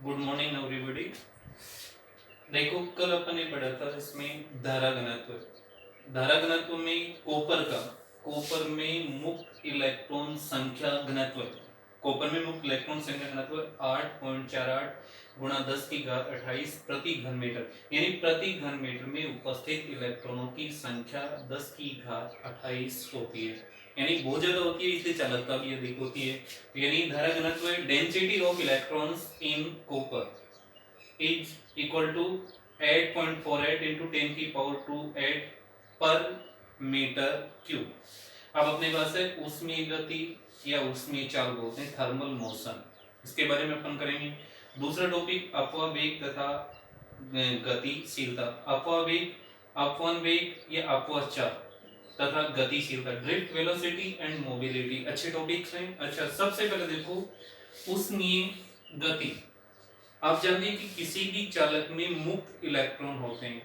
Good morning everybody. देखो कल अपन ने पढ़ा था इसमें धारा घनत्व। धारा घनत्व में कॉपर में मुक्त इलेक्ट्रॉन संख्या घनत्व, कॉपर में मुक्त इलेक्ट्रॉन संख्या घनत्व 8.48 गुणा 10 की घात 28 प्रति घन मीटर, यानी प्रति घन मीटर में उपस्थित इलेक्ट्रॉनों की संख्या 10 की घात 28 होती है, यानी बहुत ज्यादा होती है, इसलिए चालकता भी अधिक होती है। यानी धारा घनत्व density of electrons in copper is equal to 8.48 into 10 की पावर 28 पर मीटर क्यूब। अब अपने पास है ऊष्मीय गति या ऊष्मीय चाल बोलते हैं, थर्मल मोशन, इसके बारे में अपन करेंगे। दूसरा टॉपिक अपवेग तथा गतिशीलता। अपवेग, अपवन वेग या अपवह चाल तथा गतिशीलता, ड्रिफ्ट, वेलोसिटी एंड मोबिलिटी, अच्छे टॉपिक्स हैं। अच्छा, सबसे पहले देखो ऊष्मीय गति। आप जानते हैं कि किसी भी चालक में मुक्त इलेक्ट्रॉन होते हैं।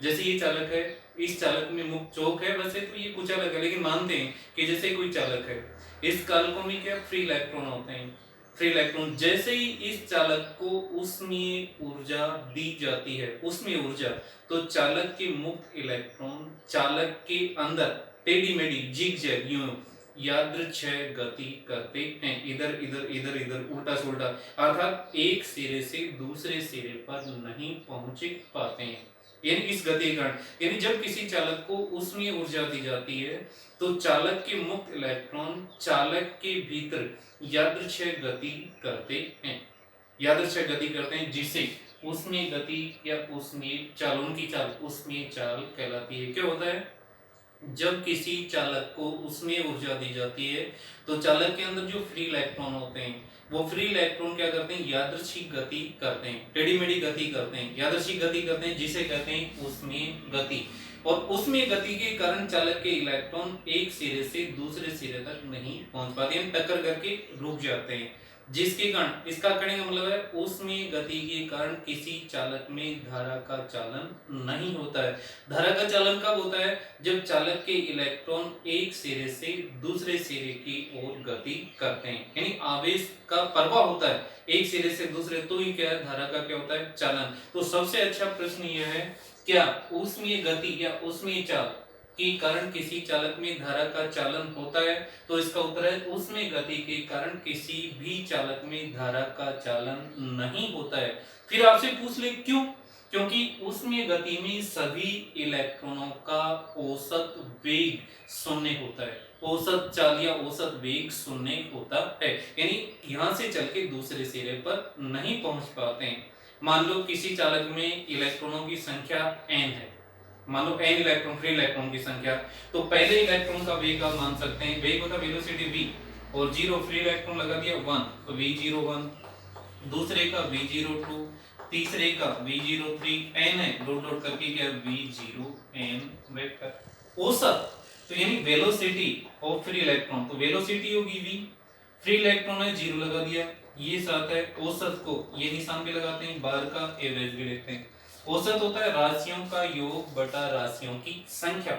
जैसे ये चालक है, इस चालक में मुक्त चौक है, वैसे तो ये कुछ अलग है, लेकिन मानते हैं कि जैसे कोई चालक है, इस चालकों में क्या फ्री इलेक्ट्रॉन होते हैं। फ्री इलेक्ट्रॉन जैसे ही इस चालक को ऊष्मीय ऊर्जा दी जाती है, ऊष्मीय ऊर्जा, तो चालक के मुक्त इलेक्ट्रॉन चालक के अंदर टेढ़ी मेढ़ी जिग-जैग यूं यादृच्छिक गति करते हैं, इधर इधर इधर इधर उल्टा सुल्टा, अर्थात एक सिरे से दूसरे सिरे पर नहीं पहुंच पाते हैं। यानी इस गति के कारण, यानी जब किसी चालक को ऊष्मीय ऊर्जा दी जाती है तो चालक के मुक्त इलेक्ट्रॉन चालक के भीतर यादृच्छिक गति करते हैं, यादृच्छिक गति करते हैं, जिसे ऊष्मीय गति या ऊष्मीय चाल, उनकी चाल ऊष्मीय चाल कहलाती है। क्या होता है, जब किसी चालक को ऊष्मीय ऊर्जा दी जाती है तो चालक के अंदर जो फ्री इलेक्ट्रॉन होते हैं, वो फ्री इलेक्ट्रॉन क्या करते हैं, यादृच्छिक गति करते हैं, टेढ़ी मेढ़ी गति करते हैं, यादृच्छिक गति करते हैं, जिसे कहते हैं ऊष्मीय गति। और ऊष्मीय गति के कारण चालक के इलेक्ट्रॉन एक सिरे से दूसरे सिरे तक नहीं पहुंच पाते, टक्कर करके रुक जाते हैं, जिसके कारण, इसका कहने का मतलब है ऊष्मीय गति के कारण किसी चालक में धारा का चालन नहीं होता है। धारा का चालन कब होता है, जब चालक के इलेक्ट्रॉन एक सिरे से दूसरे सिरे की ओर गति करते हैं, यानी आवेश का प्रवाह होता है एक सिरे से दूसरे, तो ही क्या है, धारा का क्या होता है, चालन। तो सबसे अच्छा प्रश्न यह है, क्या ऊष्मीय गति या ऊष्मीय चाल के कारण किसी चालक में धारा का चालन होता है, तो इसका उत्तर है ऊष्मीय गति के कारण किसी भी चालक में धारा का चालन नहीं होता है। फिर आपसे पूछ ले क्यों, क्योंकि ऊष्मीय गति में सभी इलेक्ट्रॉनों का औसत वेग शून्य होता है, औसत चाल या औसत वेग शून्य होता है, यानी यहां से चल के दूसरे सिरे पर नहीं पहुंच पाते हैं। मान लो किसी चालक में इलेक्ट्रॉनों की संख्या n है, मान लो n इलेक्ट्रॉन, फ्री इलेक्ट्रॉन की संख्या, तो पहले इलेक्ट्रॉन का वेग आप मान सकते हैं, वेग होता है वेलोसिटी v, और 0 फ्री इलेक्ट्रॉन लगा दिया 1, तो v01, दूसरे का v02, तीसरे का v03, n है डॉट डॉट करके क्या v0n वेक्टर। औसत, तो यानी वेलोसिटी ऑफ फ्री इलेक्ट्रॉन, तो वेलोसिटी होगी v, फ्री इलेक्ट्रॉन है 0 लगा दिया, ये साथ है, औसत को ये निशान पे लगाते हैं, बार का एवरेज भी लेते हैं। औसत होता है राशियों का योग बटा राशियों की संख्या,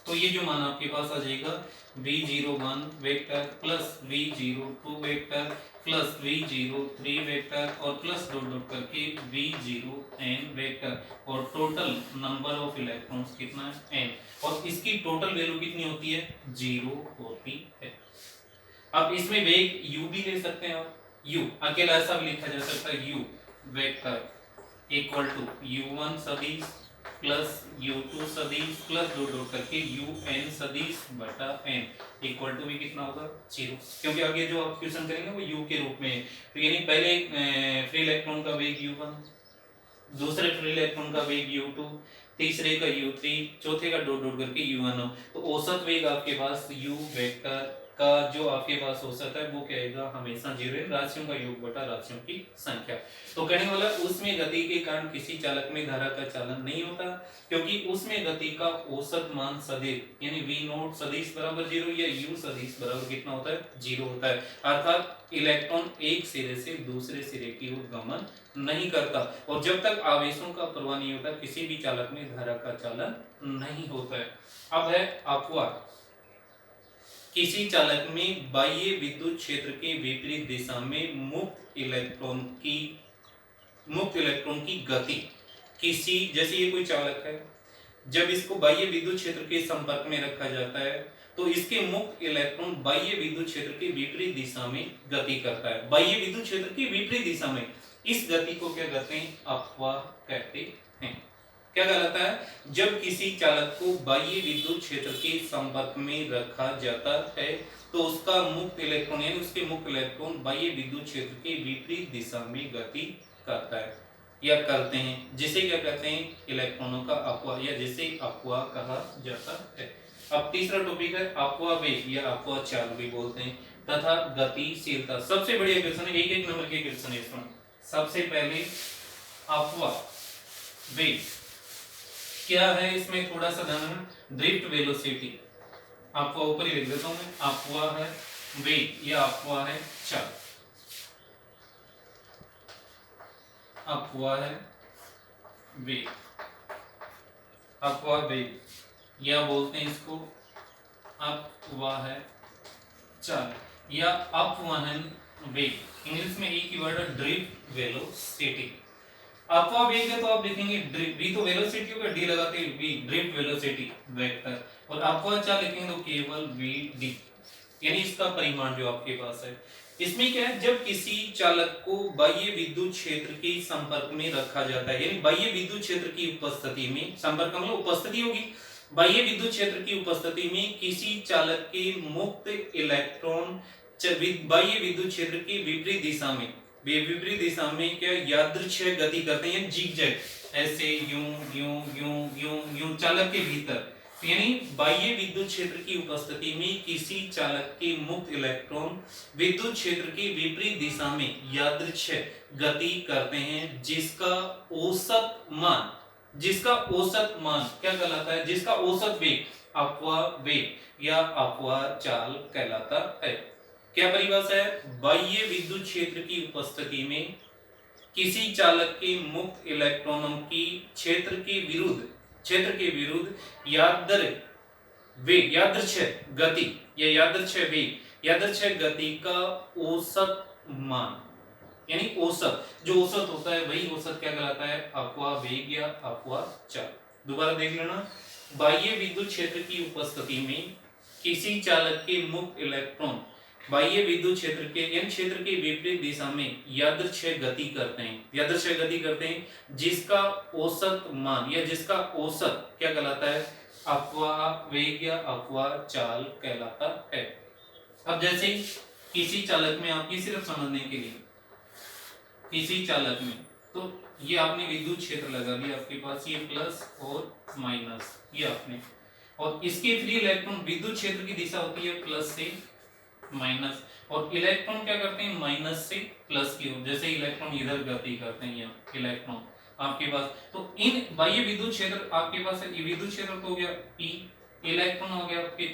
तो ये जो मान आपके पास आ जाएगा v01 vector plus v02 vector plus v03 vector और प्लस डॉट डॉट करके v0n वेक्टर, और टोटल नंबर ऑफ इलेक्ट्रॉन्स कितना है n, और इसकी टोटल वैल्यू कितनी होती है, 0 होती है। अब इसमें वेग u भी ले सकते हैं, आप u अकेला ऐसा भी लिखा जा सकता है, u vector equal to u1 सदिश प्लस u2 सदिश प्लस डॉट डॉट करके un सदिश बटा n इक्वल टू भी कितना होगा, 0, क्योंकि आगे जो आप क्वेश्चन करेंगे वो u के रूप में है। तो यानी पहले फ्री इलेक्ट्रॉन का वेग u1, दूसरे फ्री इलेक्ट्रॉन का वेग u2, तीसरे का u3, चौथे का डॉट डॉट करके u1 हो, तो औसत वेग आपके पास u वेक्टर का जो आपके पास औसत है वो क्या आएगा, हमेशा 0 है, राशियों का योग बटा राशियों की संख्या। तो कहने वाला उसमें गति के कारण किसी चालक में धारा का चालन नहीं होता, क्योंकि उसमें गति का औसत मान सदैव, यानी v0 सदिश बराबर 0 या u सदिश बराबर कितना होता है, 0 होता है, अर्थात इलेक्ट्रॉन एक सिरे से दूसरे सिरे की ओर गमन नहीं करता, और जब तक आवेशों का प्रवाह नहीं होता किसी भी चालक में धारा का चालन नहीं होता है। अब है अपवाह। किसी चालक में बाह्य विद्युत क्षेत्र के विपरीत दिशा में मुक्त इलेक्ट्रॉन की गति किसी, जैसे ये कोई चालक है, जब इसको बाह्य विद्युत क्षेत्र के संपर्क में रखा जाता है तो इसके मुक्त इलेक्ट्रॉन बाह्य विद्युत क्षेत्र के विपरीत दिशा में गति करता है, बाह्य विद्युत क्षेत्र की विपरीत दिशा में। इस गति को क्या कहते हैं? अपवाह कहते हैं। क्या कहलाता है? जब किसी चालक को बाह्य विद्युत क्षेत्र के संपर्क में रखा जाता है तो उसका मुक्त इलेक्ट्रॉन यानी उसके मुक्त इलेक्ट्रॉन बाह्य विद्युत क्षेत्र के विपरीत दिशा में गति करता है या करते हैं, जिसे क्या कहते हैं? इलेक्ट्रॉनों का अपवाह या जिसे अपवाह कहा जाता है। अब तीसरा टॉपिक है अपवाह वेग या अपवाह चाल भी बोलते हैं तथा गतिशीलता। सबसे बढ़िया क्वेश्चन है, एक एक नंबर के क्वेश्चन है इसमें। सबसे पहले अपवाह वेग क्या है, इसमें थोड़ा सा ध्यान, ड्रिफ्ट वेलोसिटी, आपको ऊपर ही लिख देता हूं मैं, अपवाह है वेग या अपवाह है चाल, अपवाह है वेग, अपवाह वेग या बोलते हैं इसको अपवाह चाल या अपवहन वेग। इंग्लिश में एक ही वर्ड है ड्रिफ्ट वेलोसिटी। अपवाह वेग है तो आप लिखेंगे वी तो वेलोसिटी होगा, डी लगाते हैं वी, ड्रिफ्ट वेलोसिटी वेक्टर, और अपवाह चाल लिखेंगे तो केवल वी डी, यानी इसका परिमाण जो आपके पास है। इसमें क्या है, जब किसी चालक को बाह्य विद्युत क्षेत्र के संपर्क में रखा जाता है, यानी बाह्य विद्युत क्षेत्र की उपस्थिति में, संपर्क मतलब उपस्थिति होगी, बाह्य विद्युत क्षेत्र की उपस्थिति में किसी चालक के मुक्त इलेक्ट्रॉन बाह्य विद्युत क्षेत्र की विपरीत दिशा में, विपरीत दिशा में क्या यादृच्छिक गति करते हैं, जिगजैग, ऐसे यूं यूं यूं यूं यूं चालक के भीतर, यानी बाह्य विद्युत क्षेत्र की उपस्थिति में किसी चालक के मुक्त इलेक्ट्रॉन विद्युत क्षेत्र की विपरीत दिशा में यादृच्छिक गति करते हैं, जिसका औसत मान क्या कहलाता है, जिसका औसत वेग अपवाह वेग या अपवाह चाल कहलाता है। क्या परिभाषा है? बाह्य विद्युत क्षेत्र की उपस्थिति में किसी चालक के मुक्त इलेक्ट्रॉनों की क्षेत्र के विरुद्ध यादृच्छिक गति या यादृच्छिक गति का औसत मान, यानी औसत, जो औसत होता है वही औसत क्या कहलाता है? अपवाह वेग या अपवाह चाल। दोबारा देख लेना, बाह्य विद्युत क्षेत्र की उपस्थिति में किसी चालक के मुक्त इलेक्ट्रॉन बाह्य विद्युत क्षेत्र के यानी क्षेत्र के विपरीत दिशा में यादृच्छिक गति करते हैं, जिसका औसत मान या जिसका औसत क्या कहलाता है? अपवाह वेग या अपवाह चाल कहलाता है। अब जैसे किसी चालक में, आपकी सिर्फ समझने के लिए, किसी चालक में तो ये आपने विद्युत क्षेत्र लगा दिया, आपके पास ये प्लस और माइनस, ये आपने, और इसके फ्री इलेक्ट्रॉन, विद्युत क्षेत्र की दिशा होती है प्लस से माइनस, और इलेक्ट्रॉन क्या करते हैं? माइनस से प्लस की ओर, जैसे इलेक्ट्रॉन इधर गति करते हैं, यहाँ इलेक्ट्रॉन आपके पास, तो इन बाह्य विद्युत क्षेत्र आपके पास है, ये विद्युत क्षेत्र तो हो गया E, इलेक्ट्रॉन हो गया आपके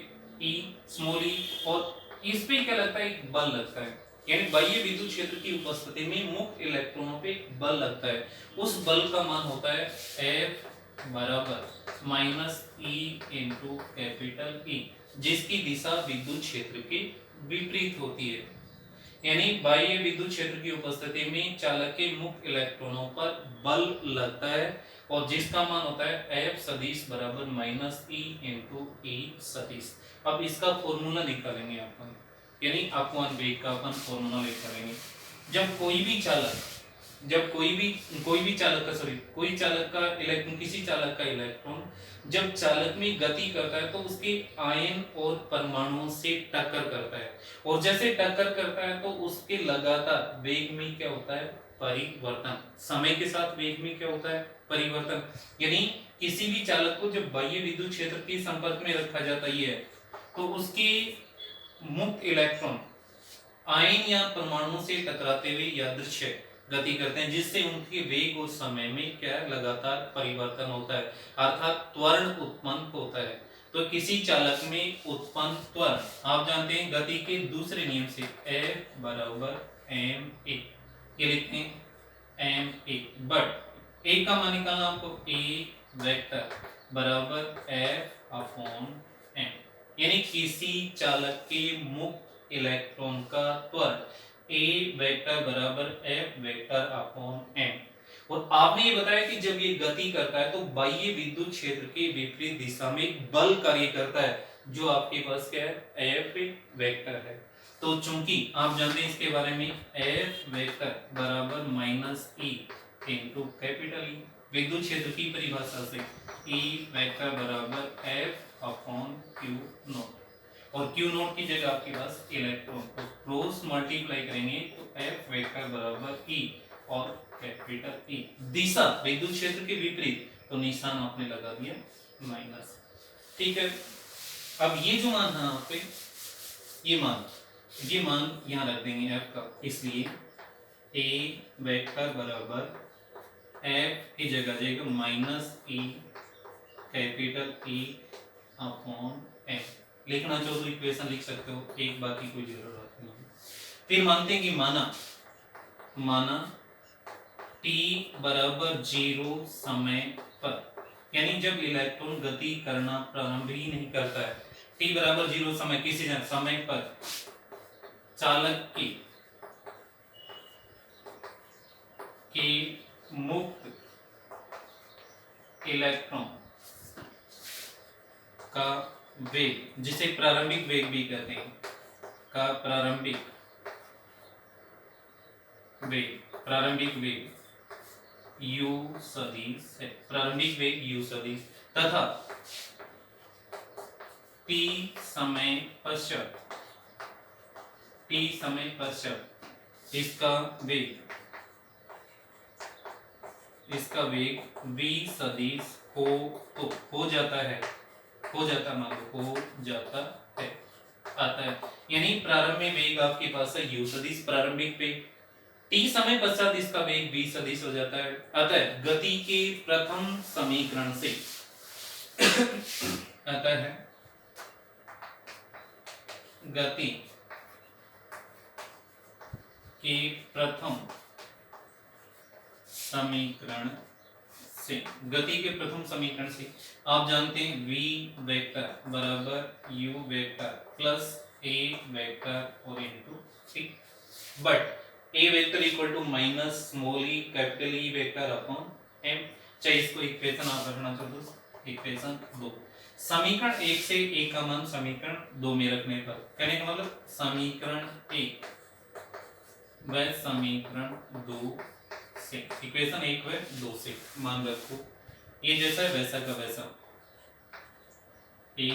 E स्मॉल e, और इस पे क्या लगता है? एक बल लगता है, यानी बाह्य विद्युत क्षेत्र की उपस्थिति में मुक्त इलेक्ट्रॉनों पे बल लगता है, उस बल का मान होता है F बराबर minus E into capital E, जिसकी दिशा विद्युत क्षेत्र के विपरीत होती है। यानी बाह्य विद्युत क्षेत्र की उपस्थिति में चालक के मुक्त इलेक्ट्रॉनों पर बल लगता है और जिसका मान होता है F सदिश बराबर माइनस E इंटू E सदिश। अब इसका फॉर्मूला निकालेंगे अपन, यानी अपवाह वेग का अपन फॉर्मूला निकालेंगे। जब कोई चालक का इलेक्ट्रॉन, किसी चालक का इलेक्ट्रॉन जब चालक में गति करता है तो उसके आयन और परमाणुओं से टक्कर करता है, और जैसे टक्कर करता है तो उसके लगातार वेग में क्या होता है? परिवर्तन। समय के साथ वेग में क्या होता है? परिवर्तन। यानी किसी भी चालक को जब बाह्य विद्युत क्षेत्र के संपर्क में रखा जाता है तो उसके मुक्त इलेक्ट्रॉन आयन या परमाणुओं से टकराते हुए यादृच्छिक गति करते हैं, जिससे उनके वेग और समय में क्या लगातार परिवर्तन होता है, अर्थात त्वरण उत्पन्न होता है। तो किसी चालक में उत्पन्न त्वरण आप जानते हैं गति के दूसरे नियम से F बराबर ma, ये लिखते हैं ma, बट a का मान निकालना आपको, a वेक्टर बराबर F अपॉन m, यानी किसी चालक के मुक्त इलेक्ट्रॉन का त्वरण a वेक्टर बराबर f वेक्टर अपॉन m। और आपने ये बताया कि जब ये गति करता है तो बाह्य विद्युत क्षेत्र के विपरीत दिशा में एक बल कार्य करता है, जो आपके पास क्या है, F वेक्टर है। तो चूंकि आप जानते हैं इसके बारे में, F वेक्टर बराबर minus E into capital E, विद्युत क्षेत्र की परिभाषा से E वेक्टर बराबर F अपॉन Q नॉट, और Q नॉट की जगह आपके पास इलेक्ट्रॉन, तो क्रॉस मल्टीप्लाई करेंगे तो F वेक्टर बराबर E और कैपिटल E, दिशा विद्युत क्षेत्र के विपरीत, तो निशान आपने लगा दिया माइनस। ठीक है, अब ये जो मान है यहाँ पे, ये मान यहाँ रख देंगे f का, इसलिए a वेक्टर बराबर f की जगह जाएगा minus E capital E upon m। लिखना चाहो तो इक्वेशन लिख सकते हो, एक बात की कोई जरूरत नहीं। फिर मानते हैं कि माना t बराबर 0 समय पर, यानी जब इलेक्ट्रॉन गति करना प्रारंभ ही नहीं करता है, t बराबर 0 समय किसी समय पर चालक के मुक्त इलेक्ट्रॉन का वेग, जिसे प्रारंभिक वेग भी कहते हैं, का प्रारंभिक वेग u सदिश है, प्रारंभिक वेग u सदिश, तथा t समय पश्चात इसका वेग v सदिश हो जाता है आता है। यानी प्रारंभ में वेग आपके पास है u सदिश प्रारंभिक वेग, t समय पश्चात इसका वेग v सदिश हो जाता है। अतः गति के प्रथम समीकरण से गति के प्रथम समीकरण से आप जानते हैं v वेक्टर बराबर u vector plus a vector और into c, but a vector equal to minus small e capital E vector upon m। चाहे इसको इक्वेशन आप रखना चाहो तो इक्वेशन 2, समीकरण 1 से a का मान समीकरण 2 में रखने पर, कहने का मतलब समीकरण 1 व समीकरण 2 से, इक्वेशन 1 व 2 से मान रखो, ये जैसा है वैसा का वैसा a,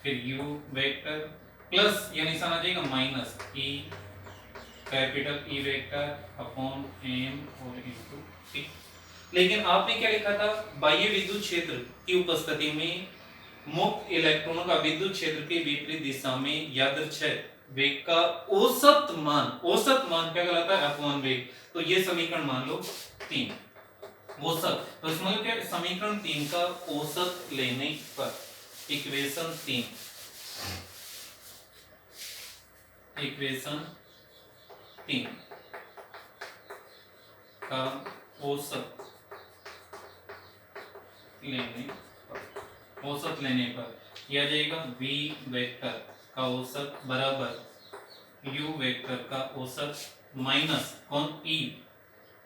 फिर u वेक्टर प्लस या निशान आ जाएगा minus e capital E vector upon m और इनटू c। लेकिन आपने क्या लिखा था, बाह्य विद्युत क्षेत्र की उपस्थिति में मुक्त इलेक्ट्रॉनों का विद्युत क्षेत्र के विपरीत दिशा में यादृच्छिक वेग का औसत मान क्या कहलाता है, अपॉन वेग। तो ये समीकरण मान लो 3 औसत, तो इसमें क्या, समीकरण 3 का औसत लेने पर इक्वेशन 3 का औसत लेने पर यह आ जाएगा v वेक्टर का औसत बराबर u वेक्टर का औसत माइनस कौन E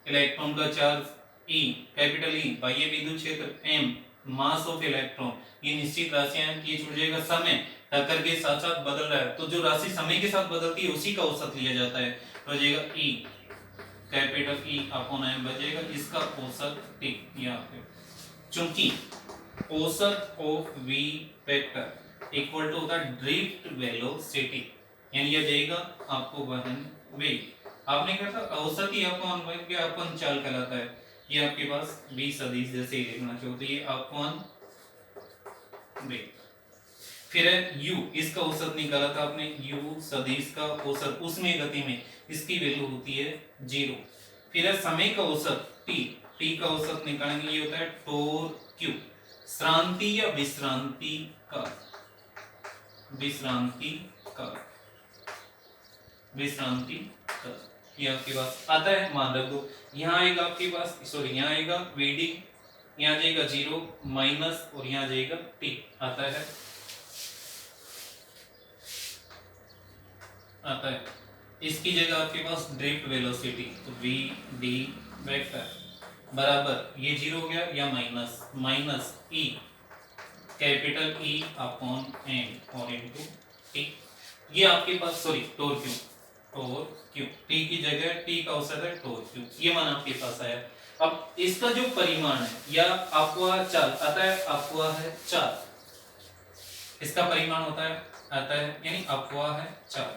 इलेक्ट्रॉन का चार्ज E कैपिटल E बाह्य विद्युत क्षेत्र m मास ऑफ इलेक्ट्रॉन, ये निश्चित राशियां हैं, ये छूट जाएगा समय टक्कर के साथ साथ बदल रहा है, तो जो राशि समय के साथ बदलती है उसी का औसत लिया जाता है, तो जाएगा E capital E upon m बचेगा, इसका औसत t। यहाँ पे चूंकि औसत of v vector equal to होता है ड्रिफ्ट वेलोसिटी, यानी यह देगा आपको वहन वेग। आपने कहा था औसत ही अपॉन वेग के अपॉन चाल कहलाता है, ये आपके पास v सदिश जैसे ही लिखना चाहिए, तो ये अपॉन वेग। फिर है u, इसका औसत निकाला था आपने, u सदिश का औसत उसमें गति में इसकी वैल्यू होती है 0। फिर है समय का औसत t का औसत निकालेंगे, ये होता है टॉर्क q, श्रांति या विश्रांति का ये आपके पास आता है, मान रख दो। यहाँ आएगा आपके पास, सॉरी यहाँ आएगा vd, यहाँ जाएगा 0 माइनस और यहाँ जाएगा t आता है। आता है। इसकी जगह आपके पास ड्रिफ्ट वेलोसिटी, तो वी डी वेक्टर बराबर ये जीरो हो गया या minus minus E capital E upon N और इनटू टी। ये आपके पास सॉरी टोर क्यू टी की जगह टी का औसत है टोर क्यू, ये मान आपके पास आया। अब इसका जो परिमाण है या अपवाह चाल आता है, अपवाह है चाल, इसका परिमाण होता है आता है यानी अपवाह है चाल,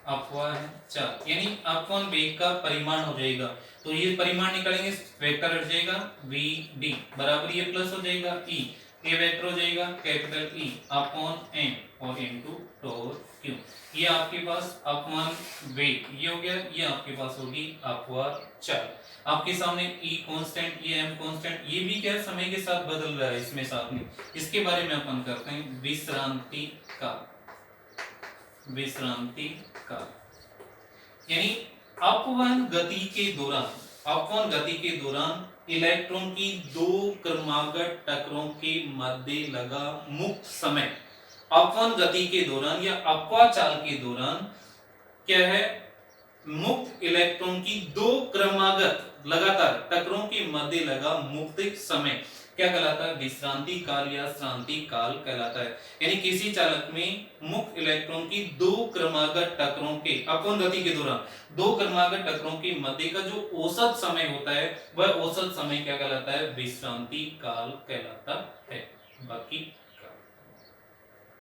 अपवाह है चाल यानी अपवन वेग का परिमाण हो जाएगा। तो ये परिमाण निकालेंगे, वेक्टर हट जाएगा वी डी बराबर ये प्लस हो जाएगा ई, ये वेक्टर हो जाएगा कैपिटल ई अपॉन एन और इनटू टोर क्यू। ये आपके पास अपवन वेग ये हो गया, ये आपके पास होगी अपवाह चाल। आपके सामने ई कांस्टेंट, ये एम कांस्टेंट, ये भी क्या समय के साथ बदल रहा है इसमें साथ में। इसके बारे में अपन करते हैं विश्रांति का, विश्रांति का यानी अपवन गति के दौरान, अपवन गति के दौरान इलेक्ट्रॉन की दो क्रमागत टकरों के मध्य लगा मुक्त समय, अपवन गति के दौरान या अपवाह चाल के दौरान क्या है, मुक्त इलेक्ट्रॉन की दो क्रमागत लगातार टकरों के मध्य लगा मुक्त समय क्या कहलाता है, विश्रांति काल या श्रांति काल कहलाता है। यानी किसी चालक में मुक्त इलेक्ट्रॉन की दो क्रमागत टकरों के अपवन गति के दौरान दो क्रमागत टकरों के मध्य का जो औसत समय होता है वह औसत समय क्या कहलाता है, विश्रांति काल कहलाता है। बाकी